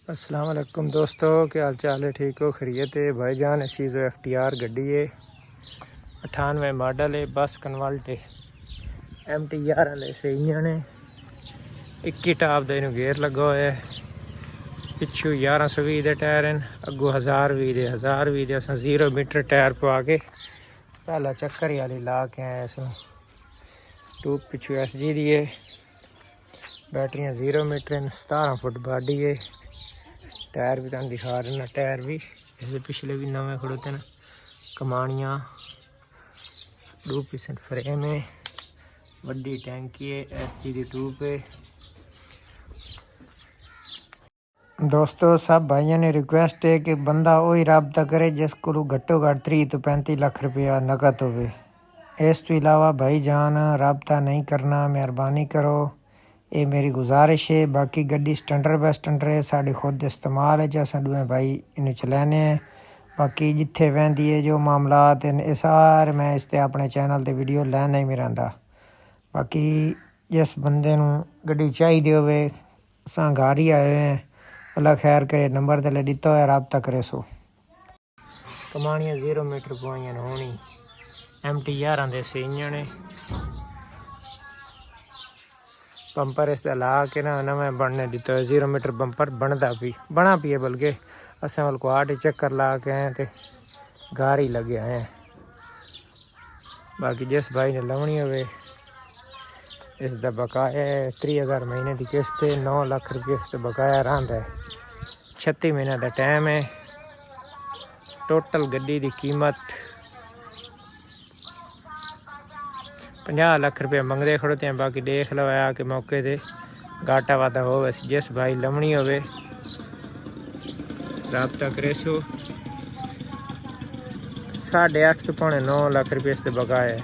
अस्सलाम वालेकुम दोस्तों, क्या हाल चाल है? ठीक हो? खैरियत है? भाईजान सीजो FTR गड्डी है, 98 मॉडल है, बस कन्वर्ट है, MT 11 से इंजन है, 21 टाप का इनू गेयर लगा हुआ है, पिछू 1120 के टायर हैं, अगू 1020 दे अस 0 मीटर टायर पा के पहला चक्कर वाली ला के आए। इसमें ट्यूब पिछू SG दी है, बैटरियाँ 0 मीटर, 17 फुट बॉडी है, टायर भी तुम दिखा रहे ना, टायर भी इससे पिछले भी नवे खड़ोते हैं, कमानियाँ 2% फ्रेम है, बड़ी टैंकी है, SG की ट्यूब है। दोस्तों सब भाइयों ने रिक्वेस्ट है कि बंदा वही रबता करे जिसको घट्टो घट 30 तो 35 लाख रुपया नकद हो। इस तो इलावा भाईजान रबता नहीं करना, मेहरबानी करो, ये मेरी गुजारिश है। बाकी गड्डी स्टैंडर्ड बाय स्टैंडर्ड है, साड़ी खुद इस्तेमाल है, जैसा दुए भाई इन्हें चलाने हैं। बाकी जिथे वहदी है जो मामलात हैं सारे मैं इस अपने चैनल ते वीडियो लैंदा ही मेरा आंदा। बाकी जिस बंदे नूं गड्डी चाहिए होवे असां घर ही आए हैं, अल्लाह खैर करे, नंबर ते दिता होया रबता करे सो। कमानियाँ 0 मीटर पवाइयां होनी, MT 11 दे से इंजन है, बंपर इस ला के ना नवे बनने दिता है, 0 मीटर बंपर बना भी है, बल्कि असें वाल को 8 चक्कर ला के आए तो गार ही लगे आए हैं। बाकी जिस भाई ने लवनी हो इसका बकाया है 30,000 महीने की किस्त है, 9 लाख रुपये इस बकाया रहा है, 36 महीने का टाइम है। टोटल गड्डी की कीमत 50 लाख रुपये मंगते खड़ोते हैं। बाकी देख लो आ कि मौके से घाटा वादा हो, जिस भाई लवनी हो रबता करे सो। 8.5 तो 9.5 लाख रुपये इस बकाया है।